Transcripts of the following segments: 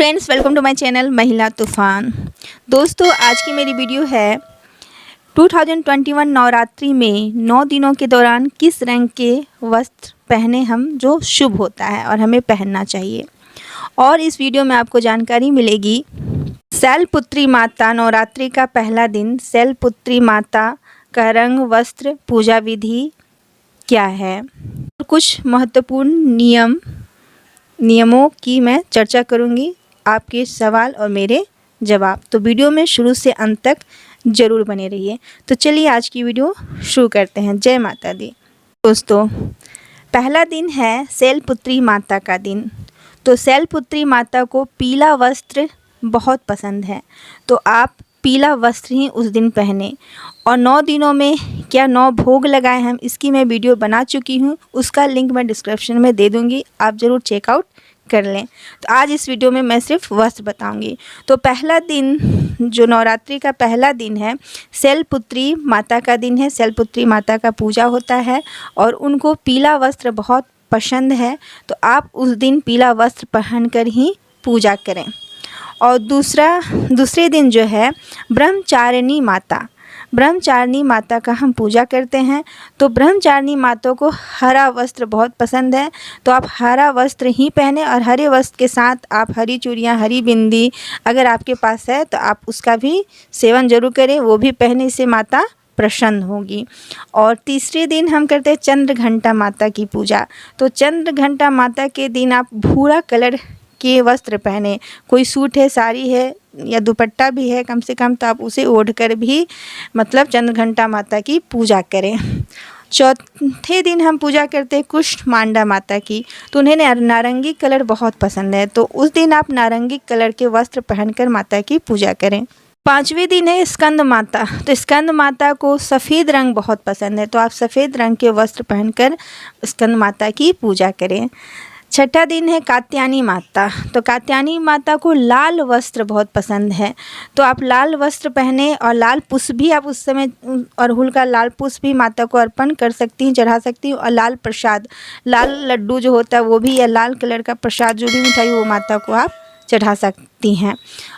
Friends, welcome to my channel महिला तूफ़ान। दोस्तों, आज की मेरी वीडियो है 2021 नवरात्रि में 9 दिनों के दौरान किस रंग के वस्त्र पहने हम जो शुभ होता है और हमें पहनना चाहिए। और इस वीडियो में आपको जानकारी मिलेगी शैलपुत्री माता नवरात्रि का पहला दिन, शैलपुत्री माता का रंग, वस्त्र, पूजा विधि क्या है, कुछ महत्वपूर्ण नियमों की मैं चर्चा करूंगी, आपके सवाल और मेरे जवाब। तो वीडियो में शुरू से अंत तक ज़रूर बने रहिए। तो चलिए आज की वीडियो शुरू करते हैं। जय माता दी। दोस्तों, पहला दिन है शैलपुत्री माता का दिन। तो शैलपुत्री माता को पीला वस्त्र बहुत पसंद है, तो आप पीला वस्त्र ही उस दिन पहने। और 9 दिनों में क्या 9 भोग लगाए हम, इसकी मैं वीडियो बना चुकी हूँ, उसका लिंक मैं डिस्क्रिप्शन में दे दूँगी, आप ज़रूर चेकआउट कर लें। तो आज इस वीडियो में मैं सिर्फ वस्त्र बताऊंगी। तो पहला दिन जो नवरात्रि का पहला दिन है, शैलपुत्री माता का दिन है। शैलपुत्री माता का पूजा होता है और उनको पीला वस्त्र बहुत पसंद है, तो आप उस दिन पीला वस्त्र पहनकर ही पूजा करें। और दूसरे दिन जो है ब्रह्मचारिणी माता का हम पूजा करते हैं। तो ब्रह्मचारिणी माता को हरा वस्त्र बहुत पसंद है, तो आप हरा वस्त्र ही पहने और हरे वस्त्र के साथ आप हरी चूड़ियाँ, हरी बिंदी अगर आपके पास है तो आप उसका भी सेवन जरूर करें, वो भी पहने से माता प्रसन्न होगी। और तीसरे दिन हम करते हैं चंद्रघंटा माता की पूजा। तो चंद्रघंटा माता के दिन आप भूरा कलर के वस्त्र पहने, कोई सूट है, साड़ी है या दुपट्टा भी है कम से कम, तो आप उसे ओढ़कर भी चंद्रघंटा माता की पूजा करें। चौथे दिन हम पूजा करते हैं कुष्मांडा माता की। तो उन्हें नारंगी कलर बहुत पसंद है, तो उस दिन आप नारंगी कलर के वस्त्र पहनकर माता की पूजा करें। 5वें दिन है स्कंद माता। तो स्कंद माता को सफ़ेद रंग बहुत पसंद है, तो आप सफ़ेद रंग के वस्त्र पहनकर स्कंद माता की पूजा करें। 6ठा दिन है कात्यायनी माता। तो कात्यायनी माता को लाल वस्त्र बहुत पसंद है, तो आप लाल वस्त्र पहने और लाल पुष्प भी आप उस समय अड़हुल का लाल पुष्प भी माता को अर्पण कर सकती हैं, चढ़ा सकती हैं। और लाल प्रसाद, लाल लड्डू जो होता है वो भी, या लाल कलर का प्रसाद जो भी मिठाई, वो माता को आप चढ़ा सकती हैं।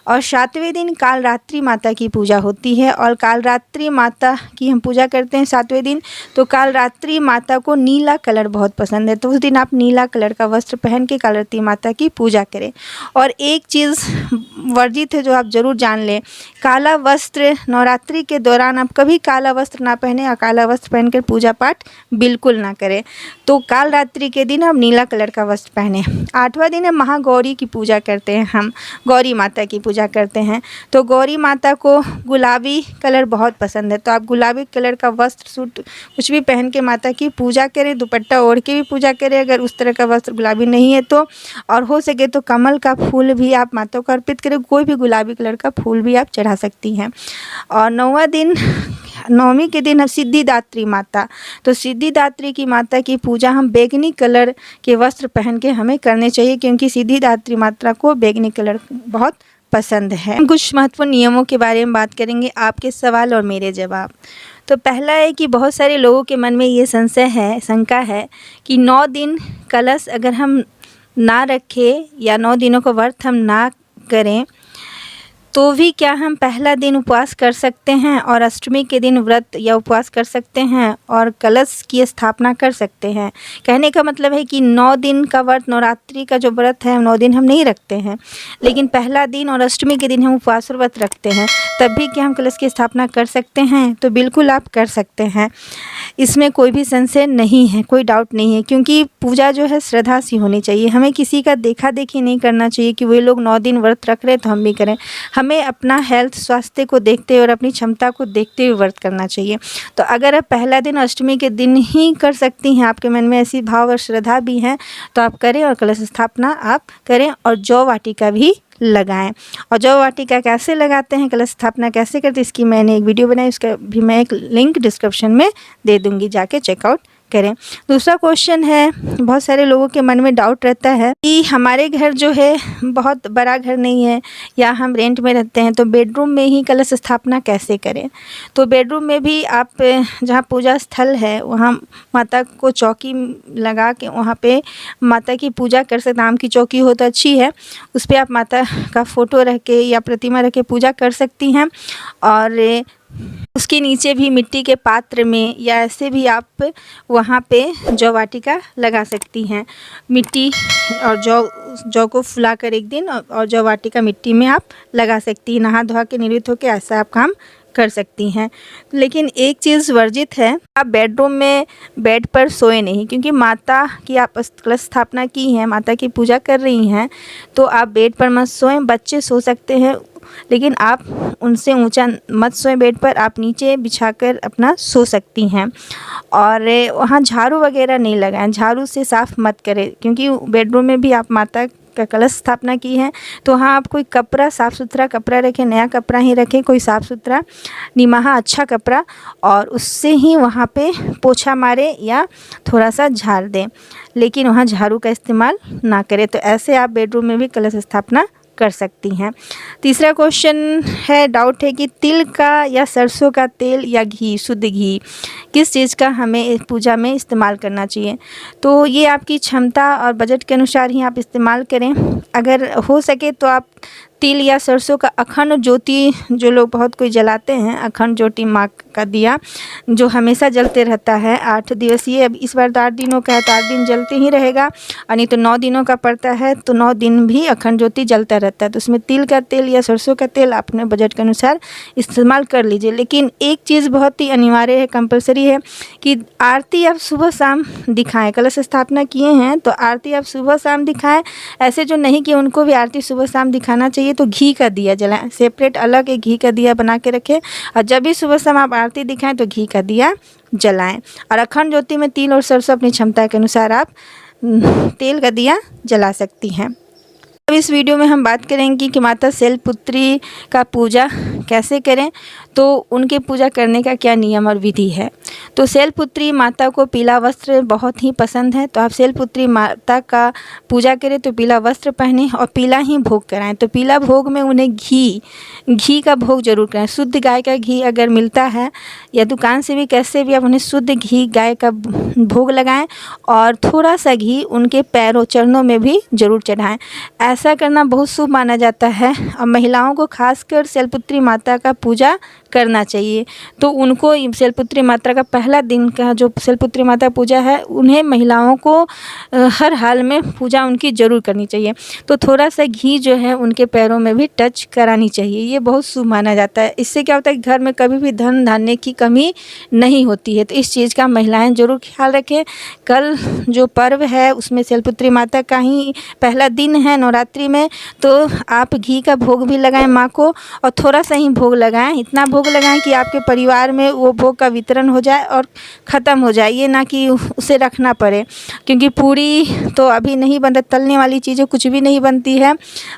और 7वें दिन कालरात्रि माता की पूजा होती है, और कालरात्रि माता की हम पूजा करते हैं 7वें दिन। तो कालरात्रि माता को नीला कलर बहुत पसंद है, तो उस दिन आप नीला कलर का वस्त्र पहन के कालरात्रि माता की पूजा करें। और एक चीज़ वर्जित है जो आप ज़रूर जान लें, काला वस्त्र नवरात्रि के दौरान आप कभी काला वस्त्र ना पहने और काला वस्त्र पहनकर पूजा पाठ बिल्कुल ना करें। तो कालरात्रि के दिन आप नीला कलर का वस्त्र पहने। 8वां दिन है महागौरी की पूजा करते हैं हम, गौरी माता की पूजा करते हैं। तो गौरी माता को गुलाबी कलर बहुत पसंद है, तो आप गुलाबी कलर का वस्त्र, सूट कुछ भी पहन के माता की पूजा करें, दुपट्टा ओढ़ के भी पूजा करें अगर उस तरह का वस्त्र गुलाबी नहीं है तो। और हो सके तो कमल का फूल भी आप माता को अर्पित करें, कोई भी गुलाबी कलर का फूल भी आप चढ़ा सकती हैं। और 9वां दिन, 9वीं के दिन है सिद्धिदात्री माता। तो सिद्धिदात्री की माता की पूजा हम बैंगनी कलर के वस्त्र पहन के हमें करने चाहिए, क्योंकि सिद्धिदात्री माता को बैंगनी कलर बहुत पसंद है। कुछ महत्वपूर्ण नियमों के बारे में बात करेंगे, आपके सवाल और मेरे जवाब। तो पहला है कि बहुत सारे लोगों के मन में ये शंका है कि 9 दिन कलश अगर हम ना रखें या 9 दिनों का व्रत हम ना करें तो भी क्या हम पहला दिन उपवास कर सकते हैं और अष्टमी के दिन व्रत या उपवास कर सकते हैं और कलश की स्थापना कर सकते हैं। कहने का मतलब है कि 9 दिन का व्रत, नवरात्रि का जो व्रत है 9 दिन हम नहीं रखते हैं, लेकिन पहला दिन और अष्टमी के दिन हम उपवास और व्रत रखते हैं, तब भी क्या हम कलश की स्थापना कर सकते हैं? तो बिल्कुल आप कर सकते हैं, इसमें कोई भी संशय नहीं है, कोई डाउट नहीं है, क्योंकि पूजा जो है श्रद्धा सी होनी चाहिए। हमें किसी का देखा देखी नहीं करना चाहिए कि वे लोग 9 दिन व्रत रख रहे हैं तो हम भी करें। हमें अपना हेल्थ, स्वास्थ्य को देखते हुए और अपनी क्षमता को देखते हुए व्रत करना चाहिए। तो अगर आप पहला दिन अष्टमी के दिन ही कर सकती हैं, आपके मन में ऐसी भाव और श्रद्धा भी हैं, तो आप करें और कलश स्थापना आप करें और जौ वाटिका भी लगाएं। और जौ वाटिका कैसे लगाते हैं, कलश स्थापना कैसे करते हैं, इसकी मैंने एक वीडियो बनाई, उसका भी मैं एक लिंक डिस्क्रिप्शन में दे दूँगी, जाके चेकआउट करें। दूसरा क्वेश्चन है, बहुत सारे लोगों के मन में डाउट रहता है कि हमारे घर जो है बहुत बड़ा घर नहीं है या हम रेंट में रहते हैं, तो बेडरूम में ही कलश स्थापना कैसे करें। तो बेडरूम में भी आप जहाँ पूजा स्थल है वहाँ माता को चौकी लगा के वहाँ पे माता की पूजा कर सकते। आम की चौकी हो तो अच्छी है, उस पर आप माता का फ़ोटो रख के या प्रतिमा रख के पूजा कर सकती हैं। और उसके नीचे भी मिट्टी के पात्र में या ऐसे भी आप वहाँ पे जौ वाटिका लगा सकती हैं। मिट्टी और जौ को फुलाकर एक दिन और जौ वाटिका मिट्टी में आप लगा सकती हैं। नहा धोआ के निवृत्त होकर ऐसा आप काम कर सकती हैं। लेकिन एक चीज़ वर्जित है, आप बेडरूम में बेड पर सोए नहीं, क्योंकि माता की आप कलश स्थापना की है, माता की पूजा कर रही हैं, तो आप बेड पर मत सोएं। बच्चे सो सकते हैं लेकिन आप उनसे ऊंचा मत सोएं बेड पर, आप नीचे बिछाकर अपना सो सकती हैं। और वहाँ झाड़ू वगैरह नहीं लगाएं, झाड़ू से साफ़ मत करें, क्योंकि बेडरूम में भी आप माता का कलश स्थापना की है। तो वहाँ आप कोई कपड़ा, साफ़ सुथरा कपड़ा रखें, नया कपड़ा ही रखें, कोई साफ़ सुथरा निमाहा अच्छा कपड़ा, और उससे ही वहाँ पे पोछा मारे या थोड़ा सा झाड़ दें, लेकिन वहाँ झाड़ू का इस्तेमाल ना करें। तो ऐसे आप बेडरूम में भी कलश स्थापना कर सकती हैं। तीसरा क्वेश्चन है, डाउट है कि तिल का या सरसों का तेल या घी, शुद्ध घी, किस चीज़ का हमें पूजा में इस्तेमाल करना चाहिए। तो ये आपकी क्षमता और बजट के अनुसार ही आप इस्तेमाल करें। अगर हो सके तो आप तिल या सरसों का अखंड ज्योति, जो लोग बहुत कोई जलाते हैं, अखंड ज्योति माँ का दिया जो हमेशा जलते रहता है 8 दिवसीय, अब इस बार तो 8 दिनों का है तो 8 दिन जलते ही रहेगा, और नहीं तो 9 दिनों का पड़ता है तो 9 दिन भी अखंड ज्योति जलता रहता है। तो उसमें तिल का तेल या सरसों का तेल अपने बजट के अनुसार इस्तेमाल कर लीजिए। लेकिन एक चीज़ बहुत ही अनिवार्य है, कंपलसरी है कि आरती आप सुबह शाम दिखाएं। कलश स्थापना किए हैं तो आरती आप सुबह शाम दिखाएं। ऐसे जो नहीं कि उनको भी आरती सुबह शाम दिखाना चाहिए, तो घी का दिया जलाएं, सेपरेट अलग एक घी का दिया बना के रखें, और जब भी सुबह शाम आप आरती दिखाएं तो घी का दिया जलाएं। और अखंड ज्योति में तिल और सरसों अपनी क्षमता के अनुसार आप तेल का दिया जला सकती हैं। अब इस वीडियो में हम बात करेंगे कि माता शैलपुत्री का पूजा कैसे करें, तो उनके पूजा करने का क्या नियम और विधि है। तो शैलपुत्री माता को पीला वस्त्र बहुत ही पसंद है, तो आप शैलपुत्री माता का पूजा करें तो पीला वस्त्र पहने और पीला ही भोग कराएं। तो पीला भोग में उन्हें घी का भोग जरूर कराएं। शुद्ध गाय का घी अगर मिलता है या दुकान से भी कैसे भी आप उन्हें शुद्ध घी गाय का भोग लगाएं, और थोड़ा सा घी उनके पैरों चरणों में भी जरूर चढ़ाएं। ऐसा करना बहुत शुभ माना जाता है, और महिलाओं को खासकर शैलपुत्री माता का पूजा करना चाहिए। तो उनको शैलपुत्री माता का पहला दिन का जो शैलपुत्री माता पूजा है, उन्हें महिलाओं को हर हाल में पूजा उनकी ज़रूर करनी चाहिए। तो थोड़ा सा घी जो है उनके पैरों में भी टच करानी चाहिए, ये बहुत शुभ माना जाता है। इससे क्या होता है कि घर में कभी भी धन धान्य की कमी नहीं होती है। तो इस चीज़ का महिलाएं ज़रूर ख्याल रखें। कल जो पर्व है उसमें शैलपुत्री माता का ही पहला दिन है नवरात्रि में, तो आप घी का भोग भी लगाएं माँ को, और थोड़ा सा ही भोग लगाएं, इतना भोग लगाएं कि आपके परिवार में वो भोग का वितरण हो जाए और ख़त्म हो जाए, ये ना कि उसे रखना पड़े। क्योंकि पूरी तो अभी नहीं बन, तलने वाली चीज़ें कुछ भी नहीं बनती है,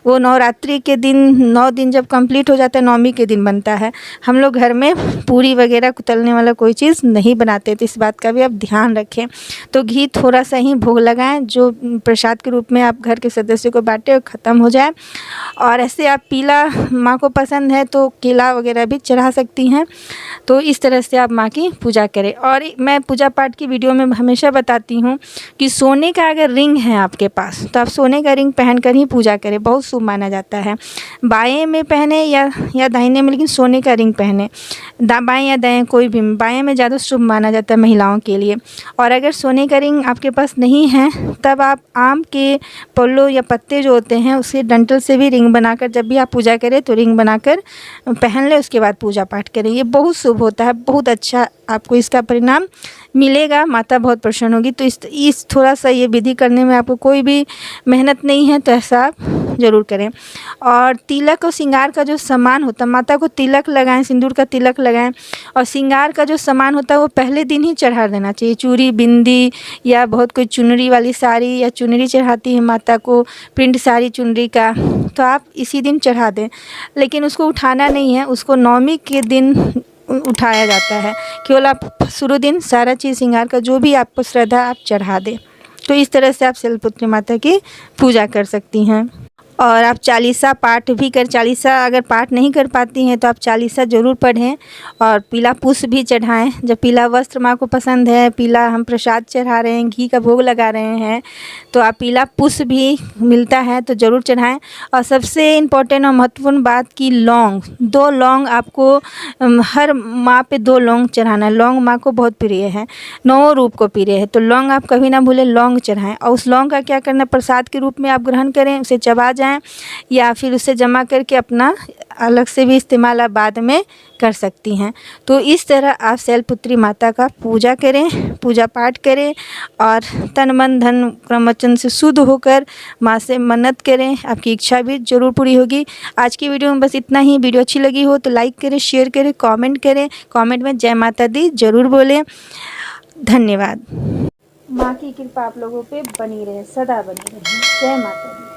वो नवरात्रि के दिन 9 दिन जब कंप्लीट हो जाता है, 9वीं के दिन बनता है। हम लोग घर में पूरी वगैरह तलने वाला कोई चीज़ नहीं बनाते, तो इस बात का भी आप ध्यान रखें। तो घी थोड़ा सा ही भोग लगाएं, जो प्रसाद के रूप में आप घर के सदस्यों को बांटें और ख़त्म हो जाए। और ऐसे आप पीला माँ को पसंद है तो केला वगैरह भी चढ़ा सकती हैं। तो इस तरह से आप माँ की पूजा करें। और मैं पूजा पाठ की वीडियो में हमेशा बताती हूँ कि सोने का अगर रिंग है आपके पास तो आप सोने का रिंग पहनकर ही पूजा करें, बहुत शुभ माना जाता है। बाएं में पहने या दाहिने में, लेकिन सोने का रिंग पहने। बाएं या दाएं कोई भी, बाएं में ज़्यादा शुभ माना जाता है महिलाओं के लिए। और अगर सोने का रिंग आपके पास नहीं है तब आप आम के पल्लों या पत्ते जो होते हैं उसके डंठल से भी रिंग बनाकर, जब भी आप पूजा करें तो रिंग बनाकर पहन लें, उसके बाद पूजा पाठ करें। ये बहुत शुभ होता है, बहुत अच्छा आपको इसका परिणाम मिलेगा, माता बहुत प्रसन्न होगी। तो इस थोड़ा सा ये विधि करने में आपको कोई भी मेहनत नहीं है, तो ऐसा आप ज़रूर करें। और तिलक और श्रृंगार का जो सामान होता है, माता को तिलक लगाएं, सिंदूर का तिलक लगाएं, और श्रृंगार का जो सामान होता है वो पहले दिन ही चढ़ा देना चाहिए। चूड़ी, बिंदी, या बहुत कोई चुनरी वाली साड़ी या चुनरी चढ़ाती है माता को, प्रिंट साड़ी चुनरी का, तो आप इसी दिन चढ़ा दें। लेकिन उसको उठाना नहीं है, उसको 9वीं के दिन उठाया जाता है। केवल आप शुरू दिन सारा चीज़ श्रृंगार का जो भी आपको श्रद्धा आप चढ़ा दें। तो इस तरह से आप शैलपुत्री माता की पूजा कर सकती हैं। और आप चालीसा पाठ भी चालीसा अगर पाठ नहीं कर पाती हैं तो आप चालीसा ज़रूर पढ़ें और पीला पुष्प भी चढ़ाएं। जब पीला वस्त्र माँ को पसंद है, पीला हम प्रसाद चढ़ा रहे हैं, घी का भोग लगा रहे हैं, तो आप पीला पुष्प भी मिलता है तो ज़रूर चढ़ाएं। और सबसे इम्पोर्टेंट और महत्वपूर्ण बात कि लौंग, 2 लौंग आपको हर माँ पे 2 लौंग चढ़ाना। लौंग माँ को बहुत प्रिय है, 9 रूप को प्रिय है, तो लौंग आप कभी ना भूलें, लौंग चढ़ाएं। और उस लौंग का क्या करना, प्रसाद के रूप में आप ग्रहण करें, उसे चबा जाएं या फिर उसे जमा करके अपना अलग से भी इस्तेमाल आप बाद में कर सकती हैं। तो इस तरह आप शैलपुत्री माता का पूजा करें, पूजा पाठ करें और तन मन धन क्रम वचन से शुद्ध होकर माँ से मन्नत करें, आपकी इच्छा भी ज़रूर पूरी होगी। आज की वीडियो में बस इतना ही। वीडियो अच्छी लगी हो तो लाइक करें, शेयर करें, कमेंट करें। कमेंट में जय माता दी ज़रूर बोलें। धन्यवाद। माँ की कृपा आप लोगों पे बनी रहे, सदा बनी रहे। जय माता दी।